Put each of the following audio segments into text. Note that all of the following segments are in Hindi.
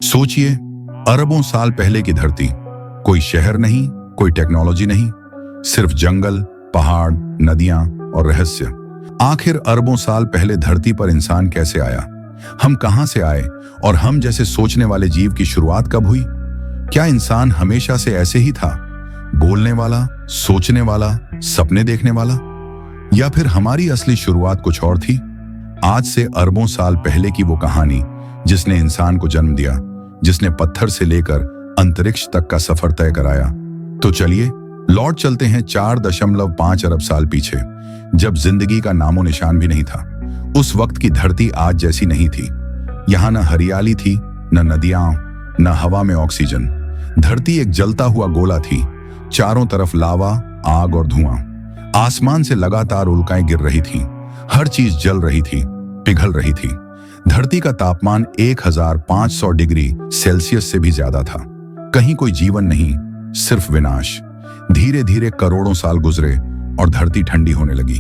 सोचिए, अरबों साल पहले की धरती, कोई शहर नहीं, कोई टेक्नोलॉजी नहीं, सिर्फ जंगल, पहाड़, नदियां और रहस्य। आखिर अरबों साल पहले धरती पर इंसान कैसे आया? हम कहां से आए और हम जैसे सोचने वाले जीव की शुरुआत कब हुई? क्या इंसान हमेशा से ऐसे ही था, बोलने वाला, सोचने वाला, सपने देखने वाला, या फिर हमारी असली शुरुआत कुछ और थी? आज से अरबों साल पहले की वो कहानी जिसने इंसान को जन्म दिया, जिसने पत्थर से लेकर अंतरिक्ष तक का सफर तय कराया। तो चलिए लौट चलते हैं 4.5 अरब साल पीछे, जब जिंदगी का नामो निशान भी नहीं था। उस वक्त की धरती आज जैसी नहीं थी। यहाँ न हरियाली थी, न नदियां, न हवा में ऑक्सीजन। धरती एक जलता हुआ गोला थी, चारों तरफ लावा, आग और धुआं। आसमान से लगातार उल्काएं गिर रही थीं, हर चीज जल रही थी, पिघल रही थी। धरती का तापमान 1500 डिग्री सेल्सियस से भी ज्यादा था। कहीं कोई जीवन नहीं, सिर्फ विनाश। धीरे धीरे करोड़ों साल गुजरे और धरती ठंडी होने लगी।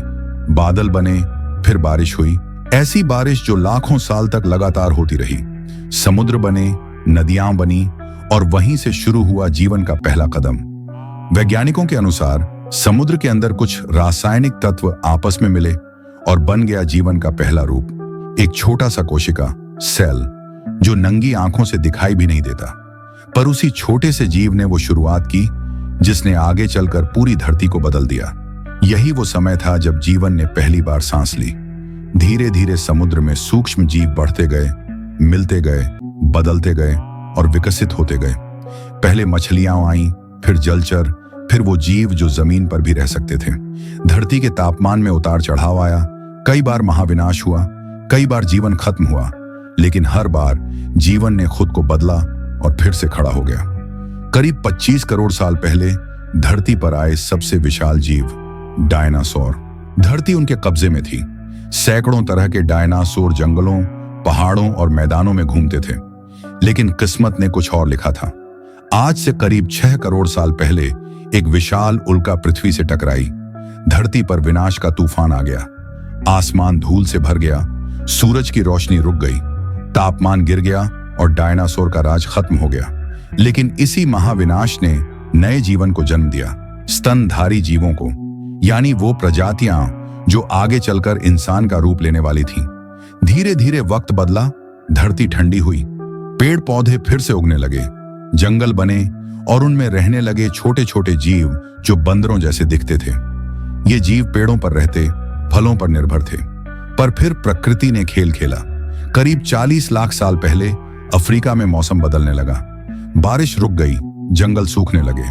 बादल बने, फिर बारिश हुई, ऐसी बारिश जो लाखों साल तक लगातार होती रही। समुद्र बने, नदियां बनी, और वहीं से शुरू हुआ जीवन का पहला कदम। वैज्ञानिकों के अनुसार समुद्र के अंदर कुछ रासायनिक तत्व आपस में मिले और बन गया जीवन का पहला रूप। एक छोटा सा कोशिका, सेल, जो नंगी आंखों से दिखाई भी नहीं देता। पर उसी छोटे से जीव ने वो शुरुआत की जिसने आगे चलकर पूरी धरती को बदल दिया। यही वो समय था जब जीवन ने पहली बार सांस ली। धीरे धीरे समुद्र में सूक्ष्म जीव बढ़ते गए, मिलते गए, बदलते गए और विकसित होते गए। पहले मछलियां आईं, फिर जलचर, फिर वो जीव जो जमीन पर भी रह सकते थे। धरती के तापमान में उतार चढ़ाव आया, कई बार महाविनाश हुआ, कई बार जीवन खत्म हुआ, लेकिन हर बार जीवन ने खुद को बदला और फिर से खड़ा हो गया। करीब 25 करोड़ साल पहले धरती पर आए सबसे विशाल जीव, डायनासोर। धरती उनके कब्जे में थी। सैकड़ों तरह के डायनासोर जंगलों, पहाड़ों और मैदानों में घूमते थे। लेकिन किस्मत ने कुछ और लिखा था। आज से करीब 6 करोड़ साल पहले एक विशाल उल्का पृथ्वी से टकराई। धरती पर विनाश का तूफान आ गया। आसमान धूल से भर गया, सूरज की रोशनी रुक गई, तापमान गिर गया और डायनासोर का राज खत्म हो गया। लेकिन इसी महाविनाश ने नए जीवन को जन्म दिया, स्तनधारी जीवों को, यानी वो प्रजातियां जो आगे चलकर इंसान का रूप लेने वाली थीं। धीरे धीरे वक्त बदला, धरती ठंडी हुई, पेड़ पौधे फिर से उगने लगे, जंगल बने और उनमें रहने लगे छोटे छोटे जीव जो बंदरों जैसे दिखते थे। ये जीव पेड़ों पर रहते, फलों पर निर्भर थे। पर फिर प्रकृति ने खेल खेला। करीब 40 लाख साल पहले अफ्रीका में मौसम बदलने लगा। बारिश रुक गई, जंगल सूखने लगे,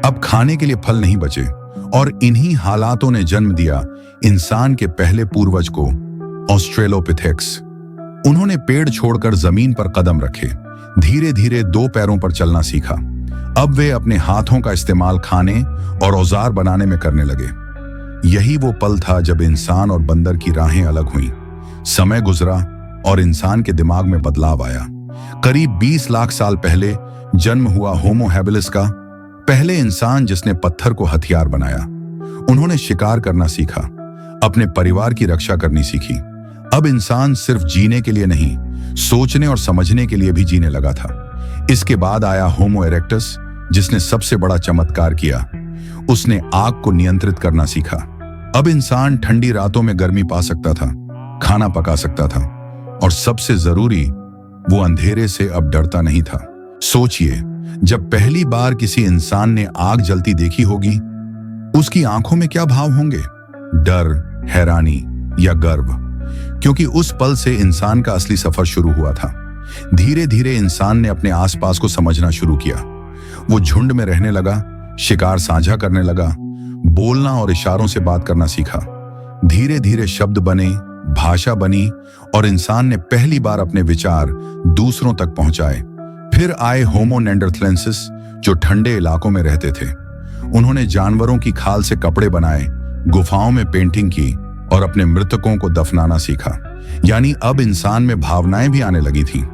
अब खाने के लिए फल नहीं बचे, और इन्हीं हालातों ने जन्म दिया इंसान के पहले पूर्वज को, ऑस्ट्रेलोपिथेक्स। उन्होंने पेड़ छोड़कर जमीन पर कदम रखे, धीरे धीरे 2 पैरों पर चलना सीखा। अब वे अपने हाथों का इस्तेमाल खाने और औजार बनाने में करने लगे। यही वो पल था जब इंसान और बंदर की राहें अलग हुईं। समय गुजरा और इंसान के दिमाग में बदलाव आया। करीब 20 लाख साल पहले जन्म हुआ होमो हैबिलिस का, पहले इंसान जिसने पत्थर को हथियार बनाया। उन्होंने शिकार करना सीखा, अपने परिवार की रक्षा करनी सीखी। अब इंसान सिर्फ जीने के लिए नहीं, सोचने और समझने के लिए भी जीने लगा था। इसके बाद आया होमो इरेक्टस, जिसने सबसे बड़ा चमत्कार किया। उसने आग को नियंत्रित करना सीखा। अब इंसान ठंडी रातों में गर्मी पा सकता था, खाना पका सकता था, और सबसे जरूरी, वो अंधेरे से अब डरता नहीं था। सोचिए, जब पहली बार किसी इंसान ने आग जलती देखी होगी, उसकी आंखों में क्या भाव होंगे? डर, हैरानी या गर्व? क्योंकि उस पल से इंसान का असली सफर शुरू हुआ था। धीरे धीरे इंसान ने अपने आसपास को समझना शुरू किया। वो झुंड में रहने लगा, शिकार साझा करने लगा, बोलना और इशारों से बात करना सीखा। धीरे धीरे शब्द बने, भाषा बनी, और इंसान ने पहली बार अपने विचार दूसरों तक पहुंचाए। फिर आए होमो नेंडरथलेंसिस, जो ठंडे इलाकों में रहते थे। उन्होंने जानवरों की खाल से कपड़े बनाए, गुफाओं में पेंटिंग की और अपने मृतकों को दफनाना सीखा। यानी अब इंसान में भावनाएं भी आने लगी थीं।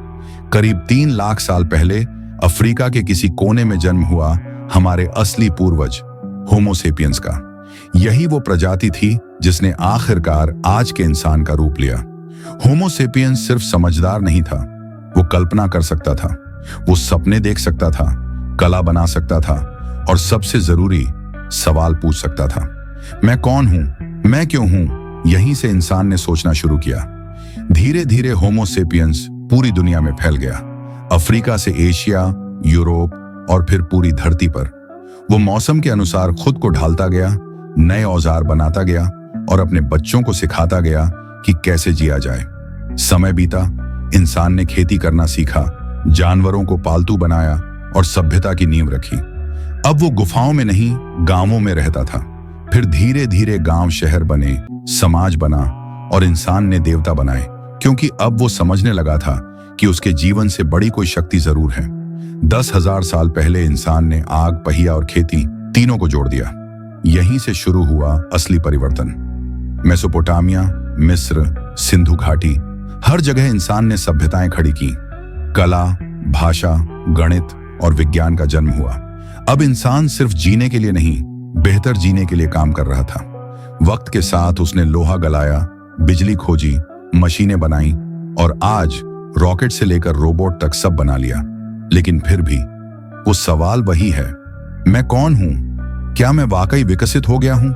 करीब 3 लाख साल पहले अफ्रीका के किसी कोने में जन्म हुआ हमारे असली पूर्वज, होमो सेपियंस का। यही वो प्रजाति थी जिसने आखिरकार आज के इंसान का रूप लिया। होमो सेपियंस सिर्फ समझदार नहीं था, वो कल्पना कर सकता था। वो सपने देख सकता था, कला बना सकता था और सबसे जरूरी सवाल पूछ सकता था। मैं कौन हूं, मैं क्यों हूं? यहीं से इंसान ने सोचना शुरू किया। धीरे धीरे होमो सेपियंस पूरी दुनिया में फैल गया, अफ्रीका से एशिया, यूरोप और फिर पूरी धरती पर। वो मौसम के अनुसार खुद को ढालता गया, नए औजार बनाता गया और अपने बच्चों को सिखाता गया कि कैसे जिया जाए। समय बीता, इंसान ने खेती करना सीखा, जानवरों को पालतू बनाया और सभ्यता की नींव रखी। अब वो गुफाओं में नहीं, गांवों में रहता था। फिर धीरे धीरे गांव शहर बने, समाज बना और इंसान ने देवता बनाए, क्योंकि अब वो समझने लगा था कि उसके जीवन से बड़ी कोई शक्ति जरूर है। 10,000 साल पहले इंसान ने आग, पहिया और खेती तीनों को जोड़ दिया। यहीं से शुरू हुआ असली परिवर्तन। मेसोपोटामिया, मिस्र, सिंधु घाटी, हर जगह इंसान ने सभ्यताएं खड़ी की। कला, भाषा, गणित और विज्ञान का जन्म हुआ। अब इंसान सिर्फ जीने के लिए नहीं, बेहतर जीने के लिए काम कर रहा था। वक्त के साथ उसने लोहा गलाया, बिजली खोजी, मशीनें बनाई और आज रॉकेट से लेकर रोबोट तक सब बना लिया। लेकिन फिर भी वो सवाल वही है, मैं कौन हूं? क्या मैं वाकई विकसित हो गया हूं?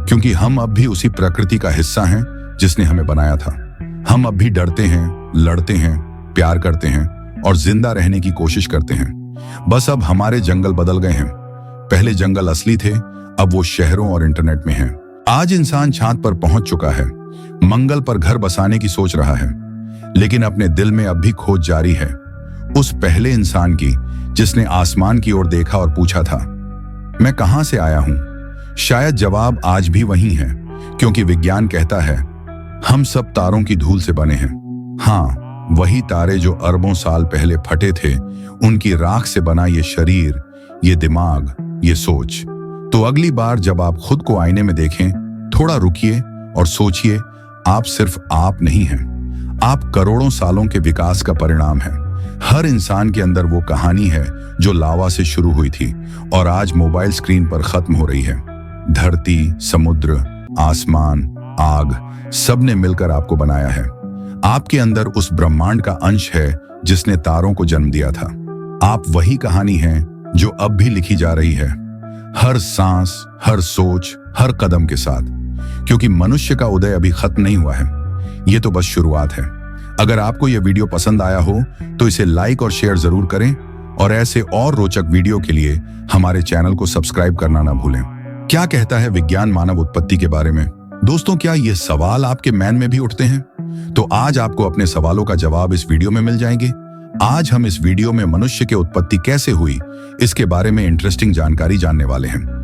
क्योंकि हम अब भी उसी प्रकृति का हिस्सा हैं जिसने हमें बनाया था। हम अब भी डरते हैं, लड़ते हैं, प्यार करते हैं और जिंदा रहने की कोशिश करते हैं। बस अब हमारे जंगल बदल गए हैं। पहले जंगल असली थे, अब वो शहरों और इंटरनेट में हैं। आज इंसान चांद पर पहुंच चुका है, मंगल पर घर बसाने की सोच रहा है, लेकिन अपने दिल में अब भी खोज जारी है उस पहले इंसान की जिसने आसमान की ओर देखा और पूछा था, मैं कहां से आया हूं? शायद जवाब आज भी वही है, क्योंकि विज्ञान कहता है हम सब तारों की धूल से बने हैं। हाँ, वही तारे जो अरबों साल पहले फटे थे, उनकी राख से बना ये शरीर, ये दिमाग, ये सोच। तो अगली बार जब आप खुद को आईने में देखें, थोड़ा रुकिए और सोचिए, आप सिर्फ आप नहीं हैं, आप करोड़ों सालों के विकास का परिणाम हैं। हर इंसान के अंदर वो कहानी है जो लावा से शुरू हुई थी और आज मोबाइल स्क्रीन पर खत्म हो रही है। धरती, समुद्र, आसमान, आग, सब ने मिलकर आपको बनाया है। आपके अंदर उस ब्रह्मांड का अंश है जिसने तारों को जन्म दिया था। आप वही कहानी हैं जो अब भी लिखी जा रही है, हर सांस, हर सोच, हर कदम के साथ। क्योंकि मनुष्य का उदय अभी खत्म नहीं हुआ है, ये तो बस शुरुआत है। अगर आपको यह वीडियो पसंद आया हो तो इसे लाइक और शेयर जरूर करें और ऐसे और रोचक वीडियो के लिए हमारे चैनल को सब्सक्राइब करना ना भूलें। क्या कहता है विज्ञान मानव उत्पत्ति के बारे में? दोस्तों, क्या ये सवाल आपके मन में भी उठते हैं? तो आज आपको अपने सवालों का जवाब इस वीडियो में मिल जाएंगे। आज हम इस वीडियो में मनुष्य की उत्पत्ति कैसे हुई, इसके बारे में इंटरेस्टिंग जानकारी जानने वाले हैं।